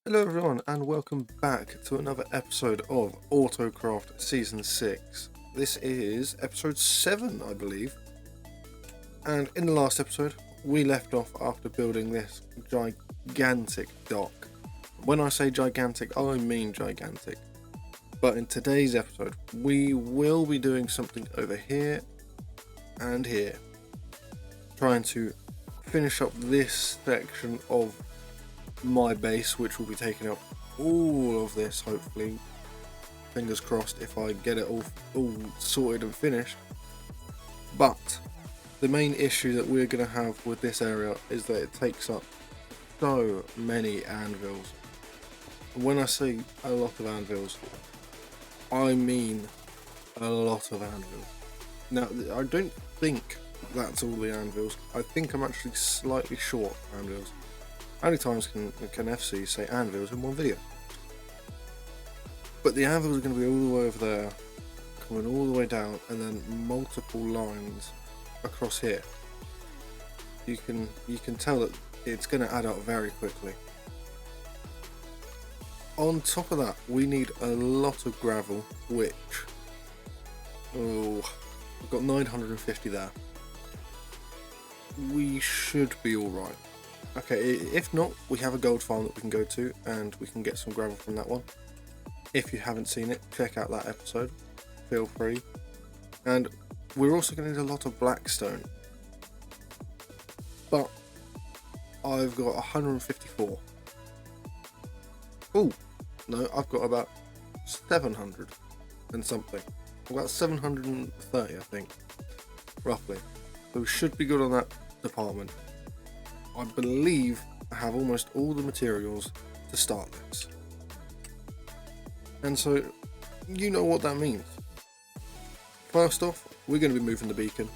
Hello everyone and welcome back to another episode of Autocraft Season 6. This is episode 7 I believe, and in the last episode we left off after building this gigantic dock. When I say gigantic I mean gigantic, but in today's episode we will be doing something over here and here, trying to finish up this section of my base, which will be taking up all of this, hopefully, fingers crossed, if I get it all sorted and finished. But the main issue that we're going to have with this area is that it takes up so many anvils. When I say a lot of anvils, I mean a lot of anvils. Now, I don't think that's all the anvils. I think I'm actually slightly short anvils. How many times can FC say anvils in one video? But the anvils are going to be all the way over there, coming all the way down, and then multiple lines across here. You can tell that it's going to add up very quickly. On top of that, we need a lot of gravel, which, I've got 950 there. We should be alright. Okay, if not, we have a gold farm that we can go to and we can get some gravel from that one. If you haven't seen it, check out that episode, feel free. And we're also going to need a lot of blackstone, but I've got 154. Oh no, I've got about 700 and something, about 730 I think, roughly. So we should be good on that department. I believe I have almost all the materials to start this. And so, you know what that means. First off, we're going to be moving the beacon.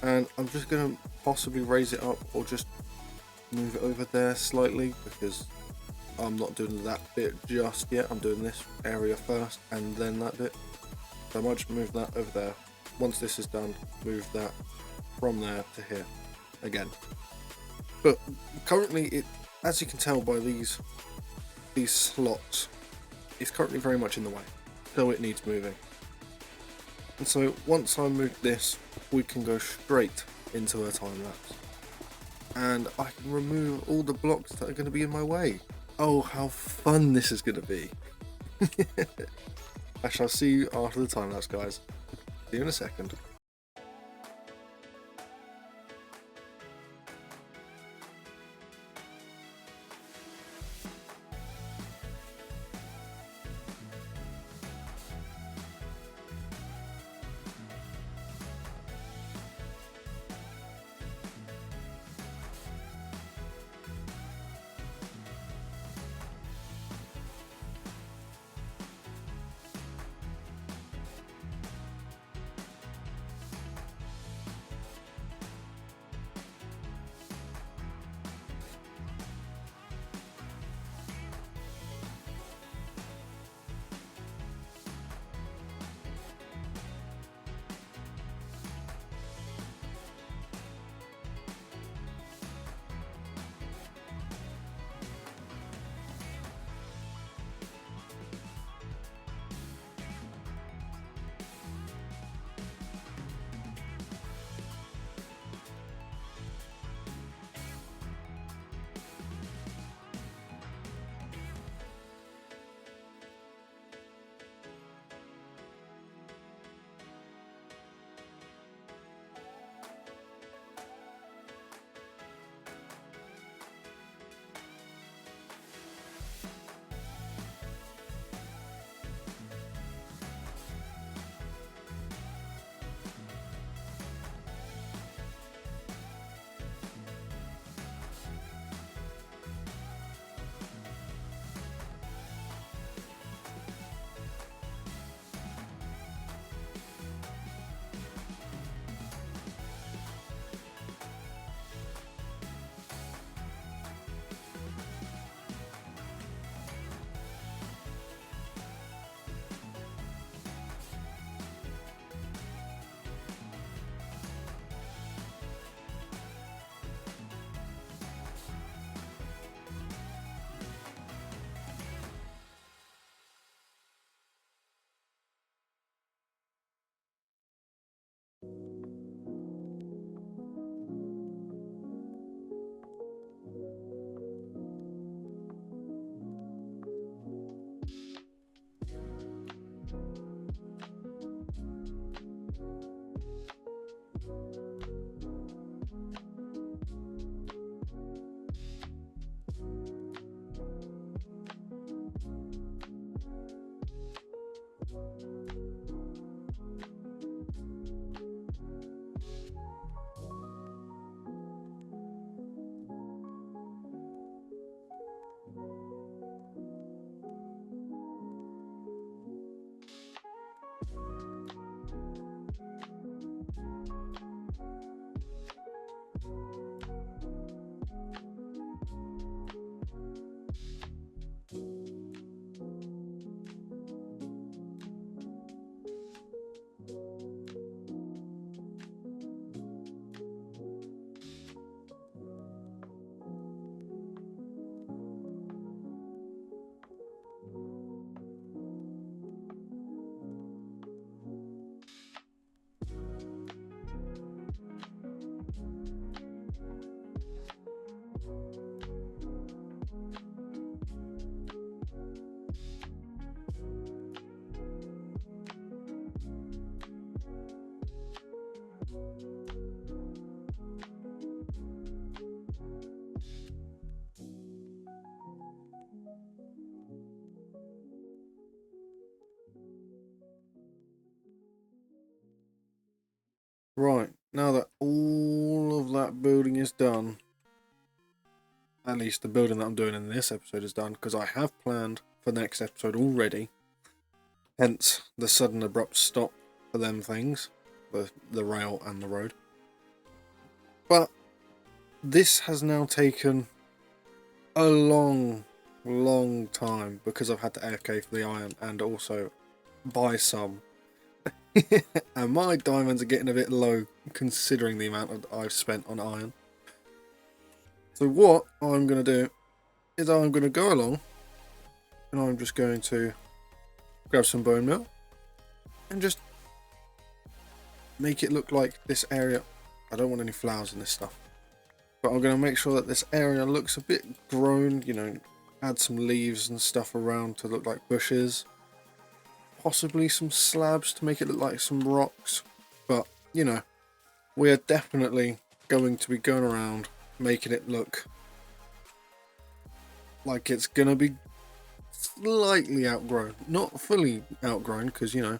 And I'm just going to possibly raise it up or just move it over there slightly, because I'm not doing that bit just yet. I'm doing this area first and then that bit. So I might just move that over there. Once this is done, move that from there to here again. But currently, as you can tell by these slots, it's currently very much in the way, so it needs moving. And so once I move this, we can go straight into a time lapse, and I can remove all the blocks that are going to be in my way. Oh, how fun this is going to be! I shall see you after the time lapse, guys. See you in a second. Right, now that all of that building is done, at least the building that I'm doing in this episode is done, because I have planned for the next episode already, hence the sudden abrupt stop for them things, the rail and the road. But this has now taken a long time, because I've had to AFK for the iron and also buy some. And my diamonds are getting a bit low considering the amount I've spent on iron. So what I'm going to do is I'm going to go along and I'm just going to grab some bone meal and just make it look like this area. I don't want any flowers in this stuff, but I'm going to make sure that this area looks a bit grown, you know, add some leaves and stuff around to look like bushes. Possibly some slabs to make it look like some rocks, but you know, we are definitely going to be going around making it look like it's gonna be slightly outgrown, not fully outgrown, because you know,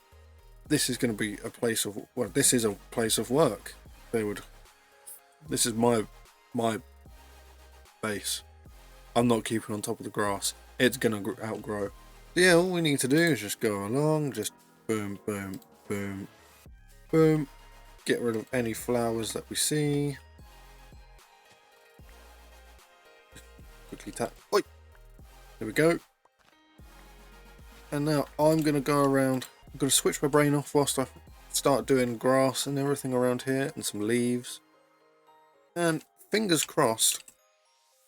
this is going to be a place of, well, this is a place of work. This is my base. I'm not keeping on top of the grass. It's gonna outgrow. Yeah, all we need to do is just go along, just boom, boom, boom, boom. Get rid of any flowers that we see. Quickly tap. Oi! There we go. And now I'm going to go around. I'm going to switch my brain off whilst I start doing grass and everything around here and some leaves. And fingers crossed,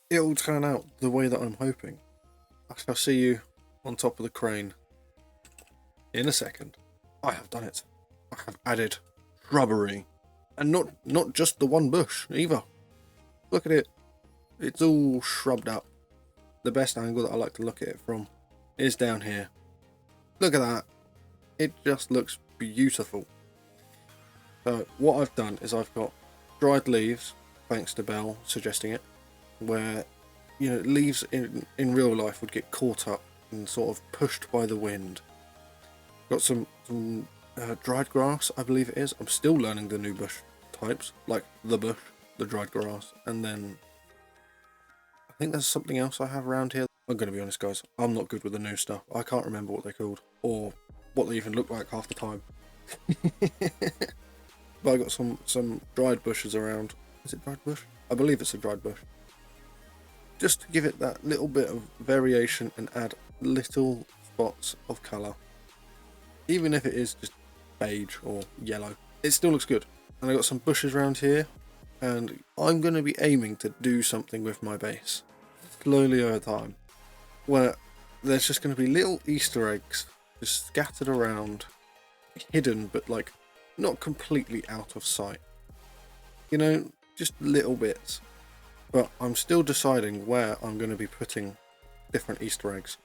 it will turn out the way that I'm hoping. I shall see you on top of the crane in a second. I have done it. I have added shrubbery, and not just the one bush either. Look at it, it's all shrubbed up. The best angle that I like to look at it from is down here. Look at that, it just looks beautiful. So what I've done is I've got dried leaves, thanks to Belle suggesting it, where you know, leaves in real life would get caught up and sort of pushed by the wind. Got some dried grass, I believe it is. I'm still learning the new bush types, like the bush, the dried grass, and then I think there's something else I have around here. I'm going to be honest, guys, I'm not good with the new stuff. I can't remember what they're called or what they even look like half the time. But I got some dried bushes around. Is it dried bush? I believe it's a dried bush. Just to give it that little bit of variation and add little spots of colour. Even if it is just beige or yellow, it still looks good. And I got some bushes around here, and I'm going to be aiming to do something with my base slowly over time, where there's just going to be little Easter eggs just scattered around, hidden but like not completely out of sight, you know, just little bits. But I'm still deciding where I'm going to be putting different Easter eggs,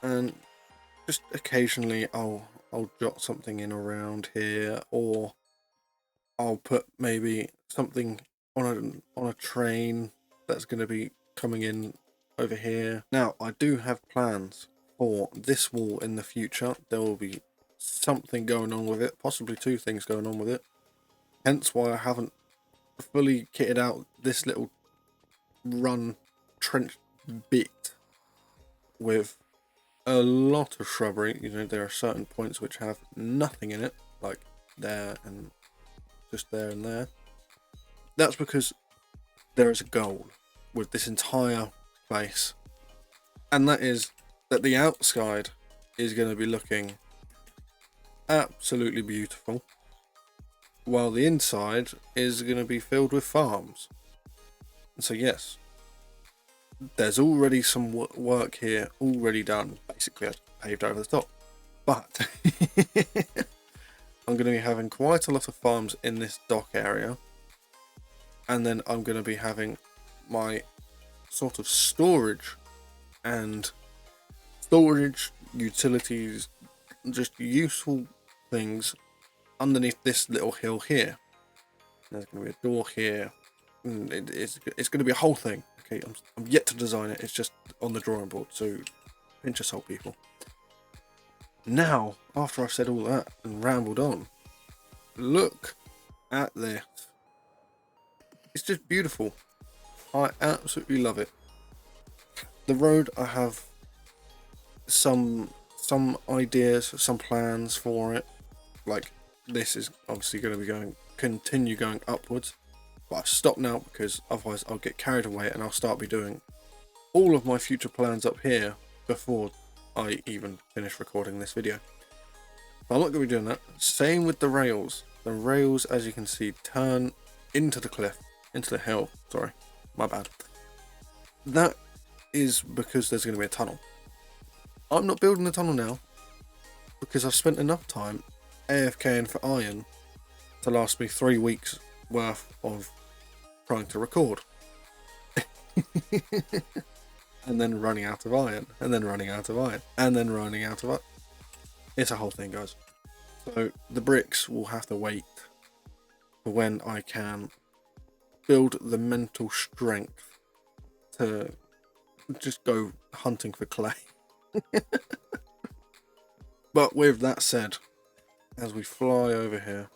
and just occasionally I'll jot something in around here, or I'll put maybe something on a train that's going to be coming in over here. Now I do have plans for this wall in the future. There will be something going on with it, possibly two things going on with it, hence why I haven't fully kitted out this little run trench bit with a lot of shrubbery. You know, there are certain points which have nothing in it, like there and just there and there. That's because there is a goal with this entire place, and that is that the outside is going to be looking absolutely beautiful, while the inside is going to be filled with farms. And so yes, there's already some work here already done. Basically I paved over the top, but I'm going to be having quite a lot of farms in this dock area, and then I'm going to be having my sort of storage utilities, just useful things underneath this little hill here. There's going to be a door here, and it's going to be a whole thing. Okay, I'm yet to design it. It's just on the drawing board, so pinch of salt, people. Now, after I've said all that and rambled on, look at this. It's just beautiful. I absolutely love it. The road, I have some ideas, some plans for it. Like, this is obviously going to be continue going upwards, but I've stopped now because otherwise I'll get carried away and I'll start be doing all of my future plans up here before I even finish recording this video. So I'm not going to be doing that. Same with the rails. The rails, as you can see, turn into the cliff, into the hill. Sorry, my bad. That is because there's going to be a tunnel. I'm not building the tunnel now because I've spent enough time AFKing for iron to last me 3 weeks worth of trying to record. And then running out of iron, and then running out of iron, and then running out of iron. It's a whole thing, guys. So the bricks will have to wait for when I can build the mental strength to just go hunting for clay. But with that said, as we fly over here,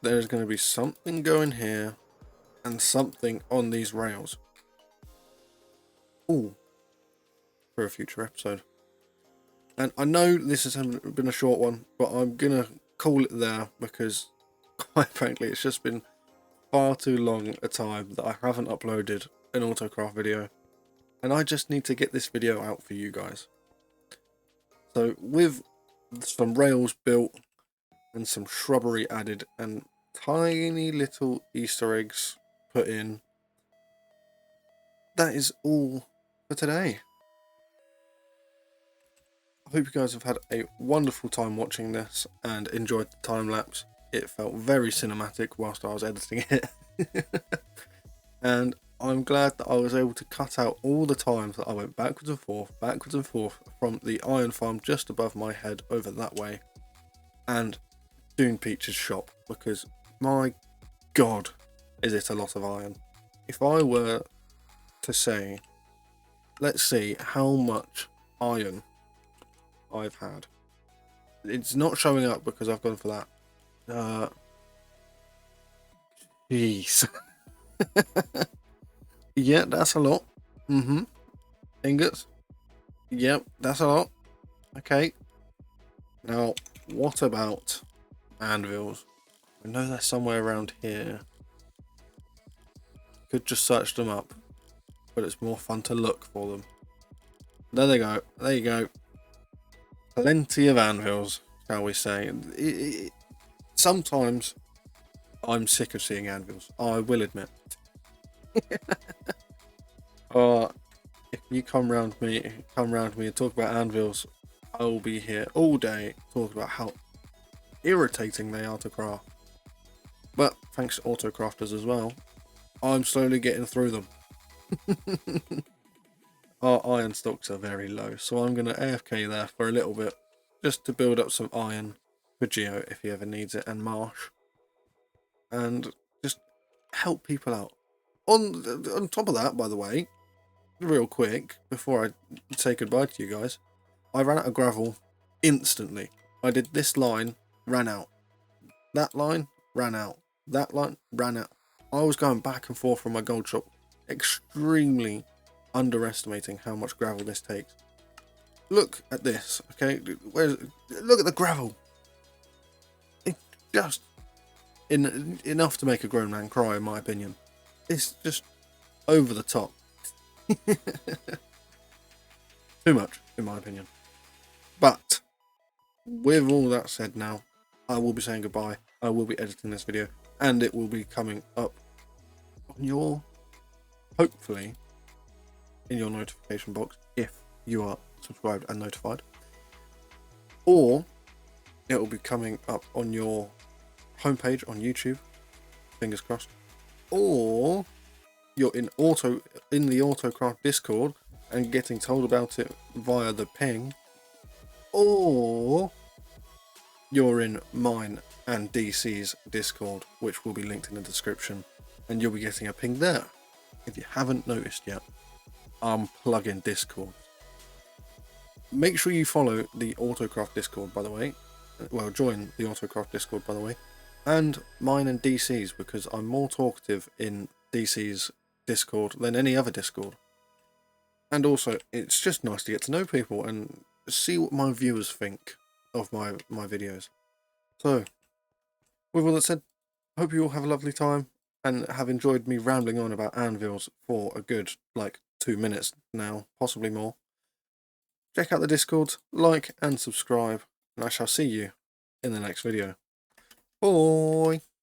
there's going to be something going here and something on these rails. Ooh, for a future episode. And I know this has been a short one, but I'm going to call it there because, quite frankly, it's just been far too long a time that I haven't uploaded an Autocraft video. And I just need to get this video out for you guys. So with some rails built and some shrubbery added and tiny little Easter eggs put in, that is all for today. I hope you guys have had a wonderful time watching this and enjoyed the time lapse. It felt very cinematic whilst I was editing it. And I'm glad that I was able to cut out all the times that I went backwards and forth from the iron farm just above my head over that way and DunePeaches shop, because my god, is it a lot of iron. If I were to say, let's see how much iron I've had. It's not showing up because I've gone for that. Jeez. Yeah, that's a lot. Ingots. Yep, that's a lot. Okay. Now, what about anvils? I know they're somewhere around here. Could just search them up, but it's more fun to look for them. There they go. There you go. Plenty of anvils, shall we say. Sometimes I'm sick of seeing anvils, I will admit. If you come round me and talk about anvils, I will be here all day talking about how irritating they are to craft. But thanks to Autocrafters as well, I'm slowly getting through them. Our iron stocks are very low, so I'm going to AFK there for a little bit just to build up some iron for Geo if he ever needs it, and Marsh, and just help people out. On top of that, by the way, real quick, before I say goodbye to you guys, I ran out of gravel instantly. I did this line, ran out. That line, ran out. That line, ran out. I was going back and forth from my gold shop, extremely underestimating how much gravel this takes. Look at this, okay? Look at the gravel. It's just enough to make a grown man cry, in my opinion. It's just over the top. Too much, in my opinion. But with all that said now, I will be saying goodbye. I will be editing this video, and it will be coming up on your, hopefully, in your notification box if you are subscribed and notified, or it will be coming up on your homepage on YouTube, fingers crossed, or you're in the Autocraft Discord and getting told about it via the ping, or you're in mine and DC's Discord, which will be linked in the description, and you'll be getting a ping there. If you haven't noticed yet, I'm plugging Discord. Make sure you follow the Autocraft Discord, by the way. well, join the Autocraft Discord, by the way, and mine and DC's, because I'm more talkative in DC's Discord than any other Discord. And also, it's just nice to get to know people and see what my viewers think of my videos. So, with all that said, hope you all have a lovely time and have enjoyed me rambling on about anvils for a good, like, 2 minutes now, possibly more. Check out the Discord, like and subscribe, and I shall see you in the next video. Bye!